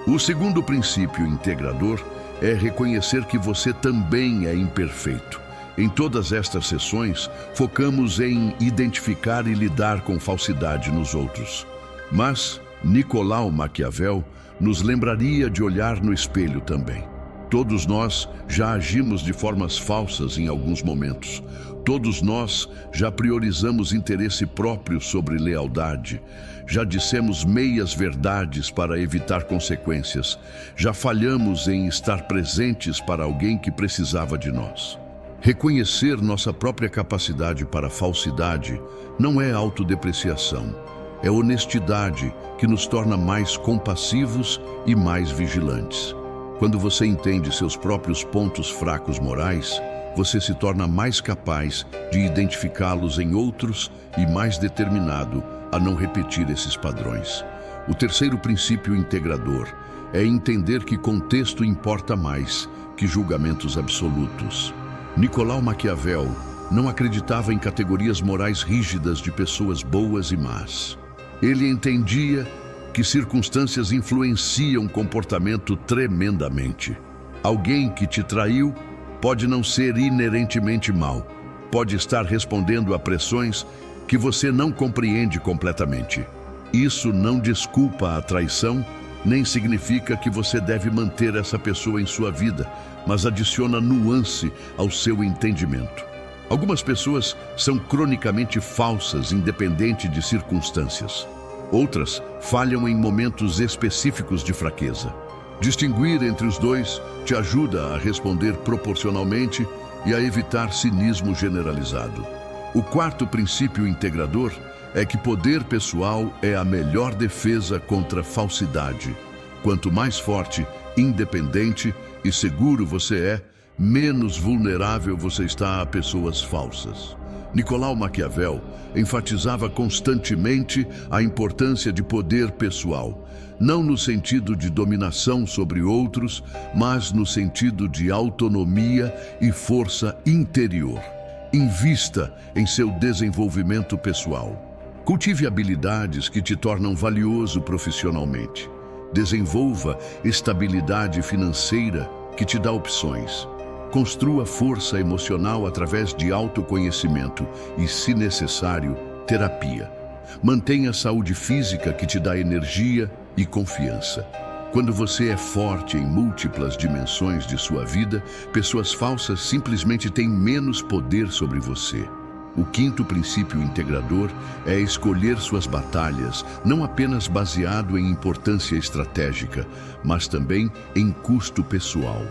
O segundo princípio integrador é reconhecer que você também é imperfeito. Em todas estas sessões, focamos em identificar e lidar com falsidade nos outros. Mas Nicolau Maquiavel nos lembraria de olhar no espelho também. Todos nós já agimos de formas falsas em alguns momentos. Todos nós já priorizamos interesse próprio sobre lealdade. Já dissemos meias verdades para evitar consequências. Já falhamos em estar presentes para alguém que precisava de nós. Reconhecer nossa própria capacidade para a falsidade não é autodepreciação. É honestidade que nos torna mais compassivos e mais vigilantes. Quando você entende seus próprios pontos fracos morais, você se torna mais capaz de identificá-los em outros e mais determinado a não repetir esses padrões. O terceiro princípio integrador é entender que contexto importa mais que julgamentos absolutos. Nicolau Maquiavel não acreditava em categorias morais rígidas de pessoas boas e más. Ele entendia que circunstâncias influenciam o comportamento tremendamente. Alguém que te traiu pode não ser inerentemente mau. Pode estar respondendo a pressões que você não compreende completamente. Isso não desculpa a traição, nem significa que você deve manter essa pessoa em sua vida, mas adiciona nuance ao seu entendimento. Algumas pessoas são cronicamente falsas, independente de circunstâncias. Outras falham em momentos específicos de fraqueza. Distinguir entre os dois te ajuda a responder proporcionalmente e a evitar cinismo generalizado. O quarto princípio integrador é que poder pessoal é a melhor defesa contra falsidade. Quanto mais forte, independente e seguro você é, menos vulnerável você está a pessoas falsas. Nicolau Maquiavel enfatizava constantemente a importância de poder pessoal, não no sentido de dominação sobre outros, mas no sentido de autonomia e força interior. Invista em seu desenvolvimento pessoal. Cultive habilidades que te tornam valioso profissionalmente. Desenvolva estabilidade financeira que te dá opções. Construa força emocional através de autoconhecimento e, se necessário, terapia. Mantenha a saúde física que te dá energia e confiança. Quando você é forte em múltiplas dimensões de sua vida, pessoas falsas simplesmente têm menos poder sobre você. O quinto princípio integrador é escolher suas batalhas, não apenas baseado em importância estratégica, mas também em custo pessoal.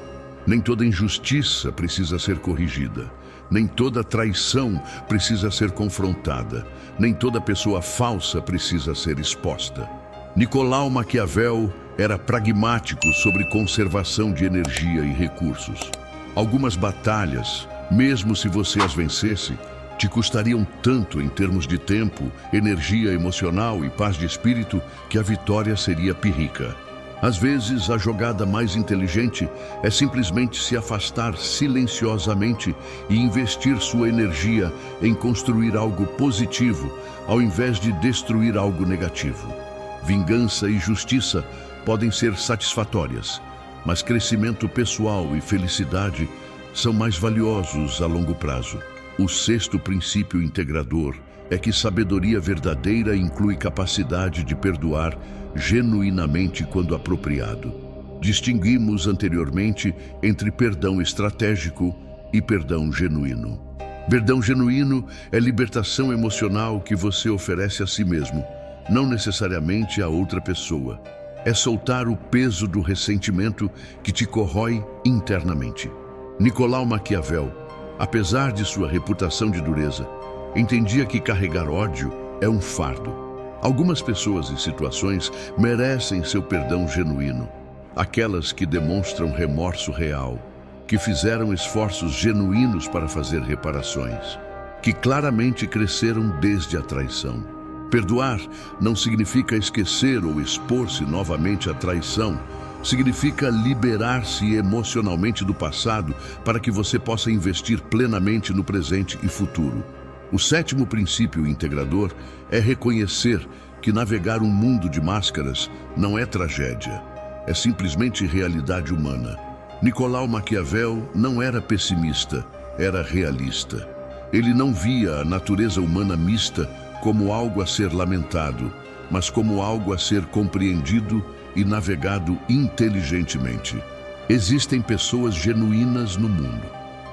Nem toda injustiça precisa ser corrigida. Nem toda traição precisa ser confrontada. Nem toda pessoa falsa precisa ser exposta. Nicolau Maquiavel era pragmático sobre conservação de energia e recursos. Algumas batalhas, mesmo se você as vencesse, te custariam tanto em termos de tempo, energia emocional e paz de espírito que a vitória seria pírrica. Às vezes, a jogada mais inteligente é simplesmente se afastar silenciosamente e investir sua energia em construir algo positivo, ao invés de destruir algo negativo. Vingança e justiça podem ser satisfatórias, mas crescimento pessoal e felicidade são mais valiosos a longo prazo. O sexto princípio integrador é que sabedoria verdadeira inclui capacidade de perdoar genuinamente quando apropriado. Distinguimos anteriormente entre perdão estratégico e perdão genuíno. Perdão genuíno é libertação emocional que você oferece a si mesmo, não necessariamente a outra pessoa. É soltar o peso do ressentimento que te corrói internamente. Nicolau Maquiavel, apesar de sua reputação de dureza, entendia que carregar ódio é um fardo. Algumas pessoas e situações merecem seu perdão genuíno. Aquelas que demonstram remorso real, que fizeram esforços genuínos para fazer reparações, que claramente cresceram desde a traição. Perdoar não significa esquecer ou expor-se novamente à traição. Significa liberar-se emocionalmente do passado para que você possa investir plenamente no presente e futuro. O sétimo princípio integrador é reconhecer que navegar um mundo de máscaras não é tragédia, é simplesmente realidade humana. Nicolau Maquiavel não era pessimista, era realista. Ele não via a natureza humana mista como algo a ser lamentado, mas como algo a ser compreendido e navegado inteligentemente. Existem pessoas genuínas no mundo.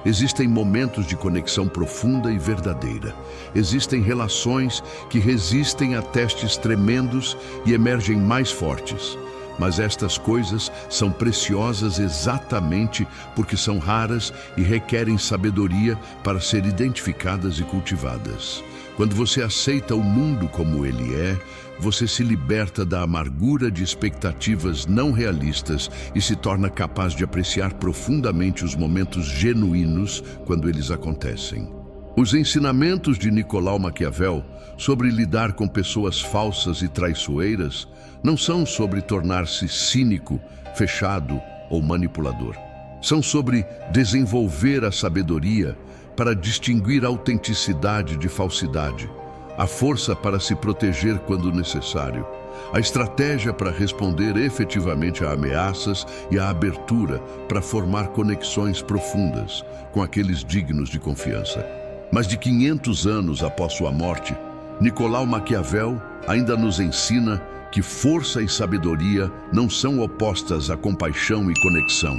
Existem momentos de conexão profunda e verdadeira. Existem relações que resistem a testes tremendos e emergem mais fortes. Mas estas coisas são preciosas exatamente porque são raras e requerem sabedoria para ser identificadas e cultivadas. Quando você aceita o mundo como ele é, você se liberta da amargura de expectativas não realistas e se torna capaz de apreciar profundamente os momentos genuínos quando eles acontecem. Os ensinamentos de Nicolau Maquiavel sobre lidar com pessoas falsas e traiçoeiras não são sobre tornar-se cínico, fechado ou manipulador. São sobre desenvolver a sabedoria para distinguir autenticidade de falsidade, a força para se proteger quando necessário, a estratégia para responder efetivamente a ameaças e a abertura para formar conexões profundas com aqueles dignos de confiança. Mais de 500 anos após sua morte, Nicolau Maquiavel ainda nos ensina que força e sabedoria não são opostas a compaixão e conexão.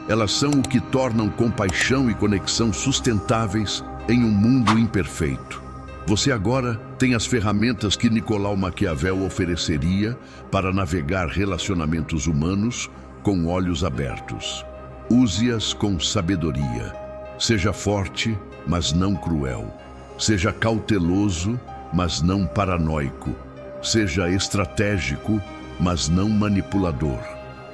Elas são o que tornam compaixão e conexão sustentáveis em um mundo imperfeito. Você agora tem as ferramentas que Nicolau Maquiavel ofereceria para navegar relacionamentos humanos com olhos abertos. Use-as com sabedoria. Seja forte, mas não cruel. Seja cauteloso, mas não paranoico. Seja estratégico, mas não manipulador.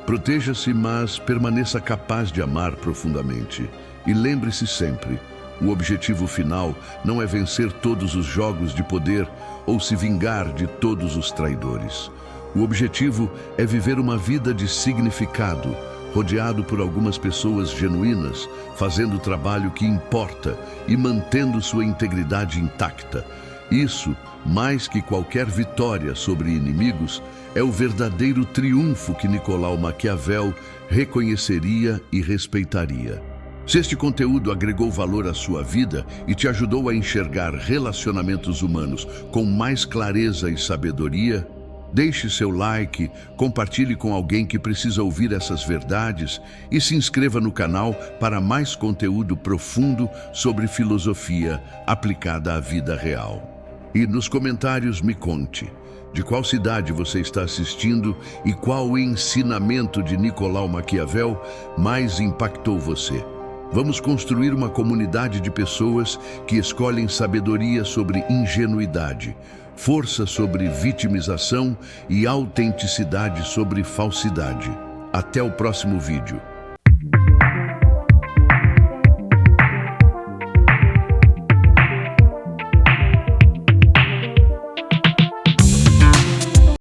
Proteja-se, mas permaneça capaz de amar profundamente. E lembre-se sempre, o objetivo final não é vencer todos os jogos de poder ou se vingar de todos os traidores. O objetivo é viver uma vida de significado, rodeado por algumas pessoas genuínas, fazendo o trabalho que importa e mantendo sua integridade intacta. Isso, mais que qualquer vitória sobre inimigos, é o verdadeiro triunfo que Nicolau Maquiavel reconheceria e respeitaria. Se este conteúdo agregou valor à sua vida e te ajudou a enxergar relacionamentos humanos com mais clareza e sabedoria, deixe seu like, compartilhe com alguém que precisa ouvir essas verdades e se inscreva no canal para mais conteúdo profundo sobre filosofia aplicada à vida real. E nos comentários me conte de qual cidade você está assistindo e qual ensinamento de Nicolau Maquiavel mais impactou você. Vamos construir uma comunidade de pessoas que escolhem sabedoria sobre ingenuidade, força sobre vitimização e autenticidade sobre falsidade. Até o próximo vídeo.